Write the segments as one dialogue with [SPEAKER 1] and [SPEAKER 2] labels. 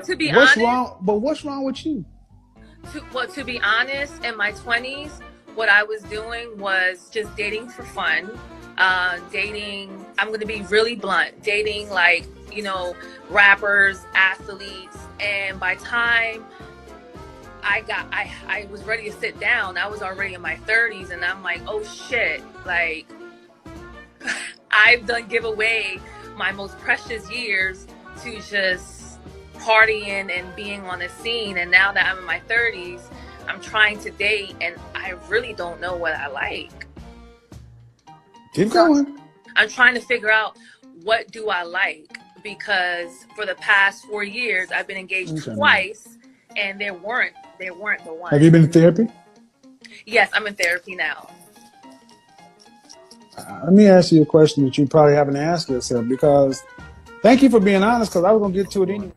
[SPEAKER 1] to be
[SPEAKER 2] what's
[SPEAKER 1] honest,
[SPEAKER 2] wrong? But what's wrong with you?
[SPEAKER 1] to be honest, in my 20s, what I was doing was just dating for fun. Dating, I'm going to be really blunt, dating like, rappers, athletes. And by time I was ready to sit down, I was already in my 30s, and I'm like, oh shit, like I've done give away my most precious years to just partying and being on the scene. And now that I'm in my 30s, I'm trying to date, and I really don't know what I like.
[SPEAKER 2] Keep going.
[SPEAKER 1] I'm trying to figure out, what do I like? Because for the past 4 years, I've been engaged twice, and they weren't the one.
[SPEAKER 2] Have you been in therapy?
[SPEAKER 1] Yes, I'm in therapy now.
[SPEAKER 2] Let me ask you a question that you probably haven't asked yourself, because thank you for being honest, because I was going to get to it anyway.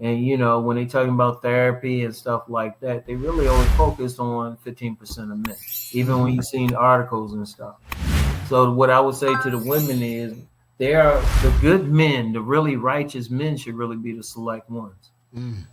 [SPEAKER 3] And, when they talking about therapy and stuff like that, they really only focus on 15% of men, even when you've seen articles and stuff. So what I would say to the women is, they are the good men, the really righteous men should really be the select ones. Mm.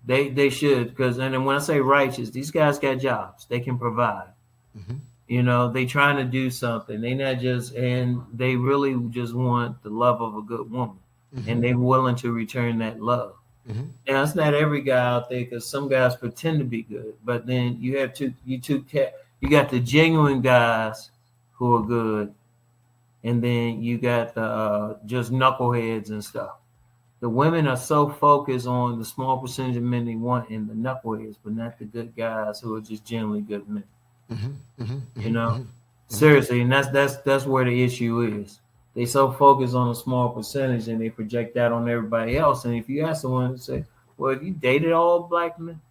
[SPEAKER 3] They should, because, and then when I say righteous, these guys got jobs. They can provide. Mm-hmm. They trying to do something. They not just, and they really just want the love of a good woman. Mm-hmm. And they're willing to return that love. Mm-hmm. Now, it's not every guy out there, because some guys pretend to be good. But then you have you got the genuine guys who are good, and then you got the just knuckleheads and stuff. The women are so focused on the small percentage of men they want and the knuckleheads, but not the good guys who are just generally good men. Mm-hmm. Mm-hmm. Mm-hmm. Seriously, and that's where the issue is. They so focus on a small percentage, and they project that on everybody else. And if you ask someone to say, well, have you dated all black men?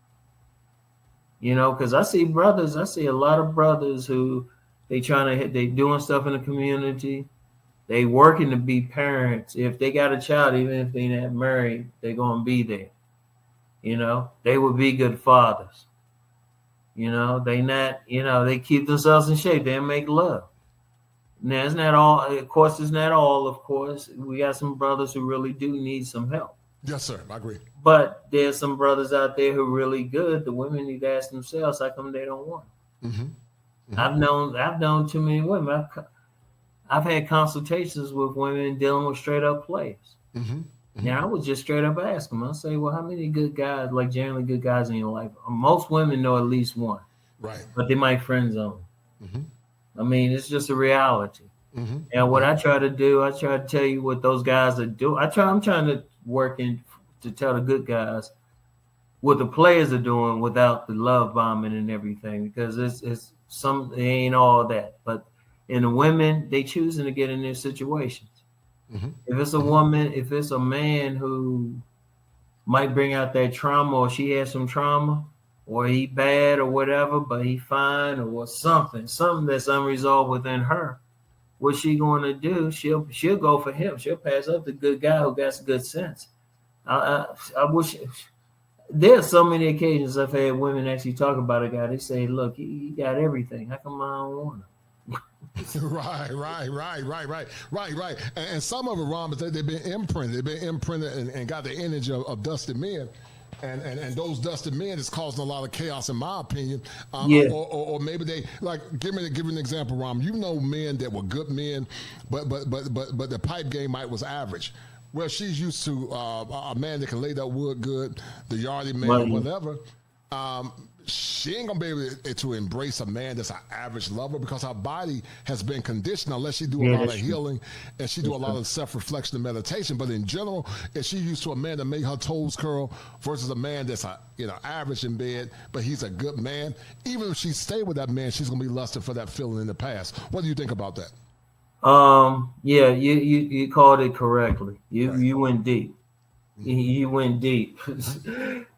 [SPEAKER 3] Because I see a lot of brothers who they doing stuff in the community. They working to be parents. If they got a child, even if they're not married, they're going to be there. They would be good fathers. They not, they keep themselves in shape. They make love. Now, it's not all, of course, it's not all, of course. We got some brothers who really do need some help.
[SPEAKER 4] Yes, sir. I agree.
[SPEAKER 3] But there's some brothers out there who are really good. The women need to ask themselves, how come they don't want them? Mm-hmm. Mm-hmm. I've known too many women. I've had consultations with women dealing with straight up players. Mm-hmm. Mm-hmm. Now, I would just straight up ask them. I'll say, well, how many good guys, like generally good guys in your life? Most women know at least one.
[SPEAKER 4] Right.
[SPEAKER 3] But they might friend zone. Mm-hmm. I mean, it's just a reality. Mm-hmm. And what I try to do, I try to tell you what those guys are doing. I'm trying to work to tell the good guys what the players are doing without the love bombing and everything, because it ain't all that. But in the women, they choosing to get in their situations. Mm-hmm. If it's a woman, if it's a man who might bring out that trauma, or she has some trauma, or he bad or whatever, but he fine, or something that's unresolved within her, what's she going to do? She'll go for him. She'll pass up the good guy who got good sense. I wish. There's so many occasions I've had women actually talk about a guy. They say, look, he got everything. How come I don't want him?
[SPEAKER 4] Right. And some of it, Ron, but they've been imprinted. And got the image of dusty men. And those dusty men is causing a lot of chaos, in my opinion. Or maybe they, like, give me an example, Ron. You know men that were good men, but the pipe game was average. Well, she's used to a man that can lay that wood good, the yardie man, whatever. She ain't gonna be able to embrace a man that's an average lover, because her body has been conditioned, unless she do a lot of healing and she do a lot of self-reflection and meditation. But in general, if she's used to a man that make her toes curl versus a man that's average in bed, but he's a good man, even if she stay with that man, she's gonna be lusting for that feeling in the past. What do you think about that?
[SPEAKER 3] Yeah, you called it correctly. You went deep. You went deep.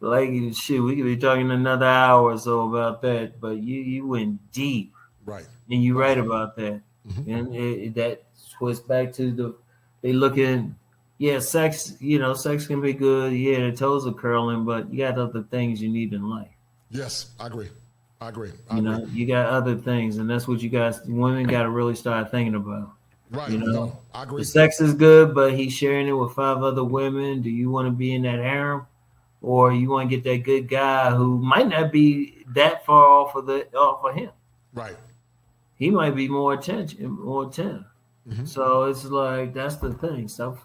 [SPEAKER 3] Like, shit, we could be talking another hour or so about that, but you went deep.
[SPEAKER 4] Right.
[SPEAKER 3] And you're right about that. Mm-hmm. And that switched back to they looking, sex, sex can be good. Yeah, the toes are curling, but you got other things you need in life.
[SPEAKER 4] Yes, I agree.
[SPEAKER 3] You got other things, and that's what women got to really start thinking about.
[SPEAKER 4] Right.
[SPEAKER 3] You know,
[SPEAKER 4] No, I
[SPEAKER 3] the
[SPEAKER 4] agree.
[SPEAKER 3] sex is good, but he's sharing it with 5 other women. Do you want to be in that harem, or you want to get that good guy who might not be that far off of him?
[SPEAKER 4] Right.
[SPEAKER 3] He might be more attentive.
[SPEAKER 4] Mm-hmm.
[SPEAKER 3] So it's like that's the thing. So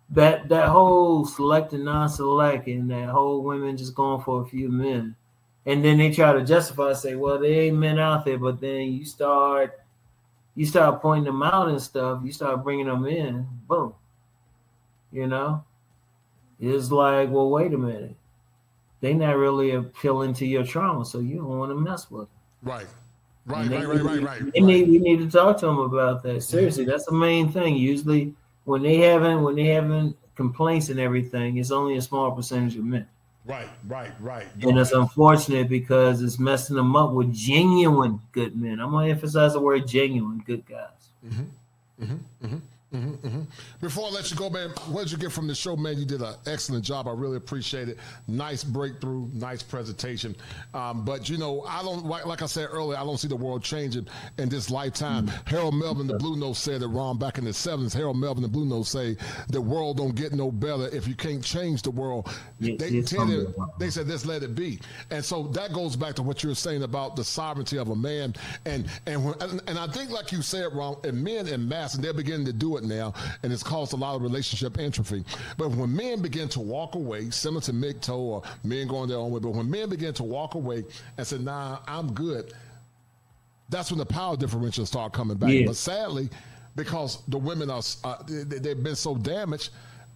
[SPEAKER 3] that whole select and non-select, and that whole women just going for a few men, and then they try to justify, say, well, there ain't men out there, but then you start pointing them out and stuff. You start bringing them in. Boom. You know, it's like, well, wait a minute. They not really appealing to your trauma, so you don't want to mess with them.
[SPEAKER 4] Right.
[SPEAKER 3] And
[SPEAKER 4] Right.
[SPEAKER 3] we need to talk to them about that. Seriously, that's the main thing. Usually, when they having complaints and everything, it's only a small percentage of men.
[SPEAKER 4] Right.
[SPEAKER 3] And it's unfortunate because it's messing them up with genuine good men. I'm gonna emphasize the word genuine good guys.
[SPEAKER 4] Before I let you go, man, what did you get from the show, man? You did an excellent job. I really appreciate it. Nice breakthrough, nice presentation. But you know, I don't like I said earlier, I don't see the world changing in this lifetime. Harold Melvin, the Blue Nose, said it wrong back in the 70s. Harold Melvin, the Blue Nose, say the world don't get no better if you can't change the world. They said let's let it be. And so that goes back to what you were saying about the sovereignty of a man. And I think, like you said, Ron, and men en masse, and they're beginning to do it now, and it's caused a lot of relationship entropy. But when men begin to walk away, similar to MGTOW or men going their own way, but when men begin to walk away and say, nah, I'm good, that's when the power differentials start coming back. Yeah. But sadly, because the women are, they've been so damaged,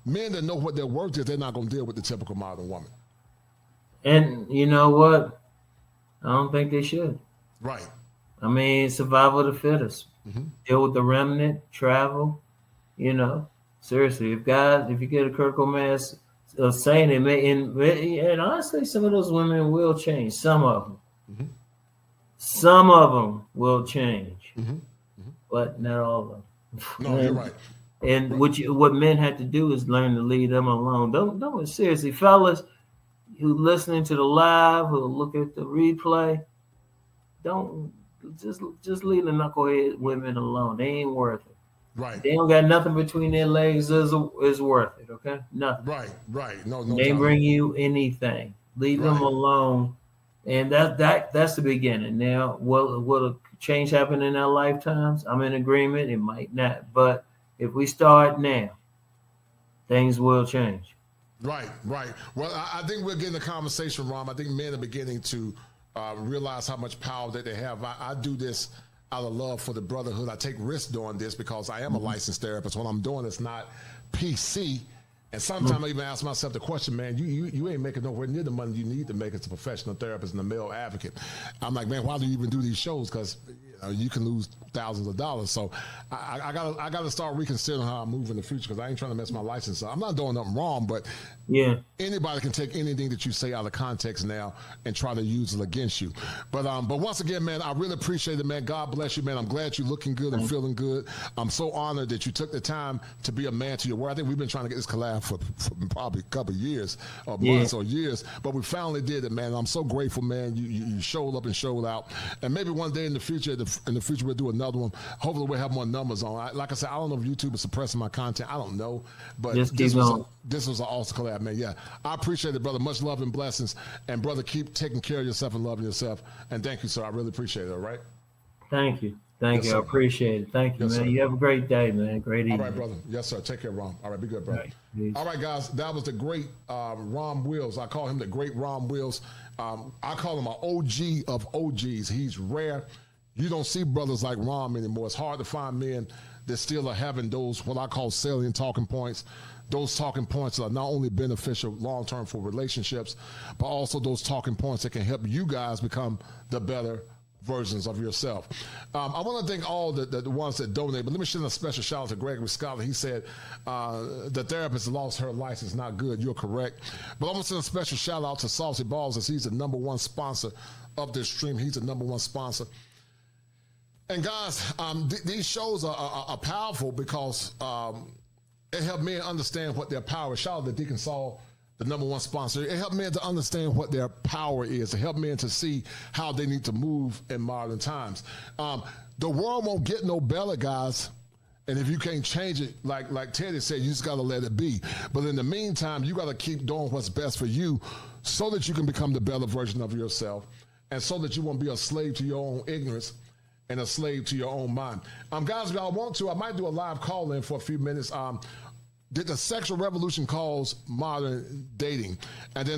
[SPEAKER 4] men that know what their worth is, they're not going to deal with the typical modern woman.
[SPEAKER 3] And you know what? I don't think they should.
[SPEAKER 4] Right.
[SPEAKER 3] I mean, survival of the fittest. Deal with the remnant, travel. You know, seriously, if you get a critical mass of saying it, and honestly, some of those women will change. Some of them will change, but not all of them.
[SPEAKER 4] No, you're right.
[SPEAKER 3] And what men have to do is learn to leave them alone. Don't seriously, fellas, who listening to the live, who look at the replay, don't just leave the knucklehead women alone. They ain't worth it.
[SPEAKER 4] Right.
[SPEAKER 3] They don't got nothing between their legs is worth it, okay? Nothing.
[SPEAKER 4] Right. No.
[SPEAKER 3] They bring you anything. Leave them alone. And that's the beginning. Now, will a change happen in our lifetimes? I'm in agreement. It might not. But if we start now, things will change.
[SPEAKER 4] Right. Well, I think we're getting a conversation, Ron. I think men are beginning to realize how much power that they have. I do this out of love for the brotherhood. I take risks doing this because I am a licensed therapist. What I'm doing is not PC. And sometimes I even ask myself the question, man, you ain't making nowhere near the money you need to make as a professional therapist and a male advocate. I'm like, man, why do you even do these shows? Because you can lose thousands of dollars. So I gotta start reconsidering how I move in the future, because I ain't trying to mess my license up. I'm not doing nothing wrong, but anybody can take anything that you say out of context now and try to use it against you. But once again, man, I really appreciate it, man. God bless you, man. I'm glad you're looking good and feeling good. I'm so honored that you took the time to be a man to your word. I think we've been trying to get this collab for probably a couple of years or months or years, but we finally did it, man. I'm so grateful, man. You showed up and showed out, and maybe one day in the future, we'll do another one. Hopefully we'll have more numbers on. Like I said, I don't know if YouTube is suppressing my content. I don't know, but this was an awesome collab, man. Yeah, I appreciate it, brother. Much love and blessings, and brother, keep taking care of yourself and loving yourself. And thank you, sir. I really appreciate it. All right.
[SPEAKER 3] Thank you. Yes, I appreciate it. Thank you, man. Sir. You have a great day, man. Great evening.
[SPEAKER 4] All right, brother. Yes, sir. Take care, Ron. All right, be good, brother. All right, guys. That was the great RomWills. I call him the great RomWills. I call him an OG of OGs. He's rare. You don't see brothers like Rom anymore. It's hard to find men that still are having those, what I call salient talking points. Those talking points are not only beneficial long-term for relationships, but also those talking points that can help you guys become the better versions of yourself. I want to thank all the ones that donate, but let me send a special shout out to Gregory Scholar. He said the therapist lost her license. Not good. You're correct. But I want to send a special shout out to Saucy Balls, as he's the #1 sponsor of this stream. He's the #1 sponsor. And guys, these shows are powerful because it helped men understand what their power is. Shout out to Deacon Saul, the #1 sponsor. It helped men to understand what their power is. It helped men to see how they need to move in modern times. The world won't get no better, guys, And if you can't change it, like Teddy said, you just got to let it be. But in the meantime, you got to keep doing what's best for you so that you can become the better version of yourself and so that you won't be a slave to your own ignorance and a slave to your own mind. Guys, if y'all want to, I might do a live call-in for a few minutes. Did the sexual revolution cause modern dating? And then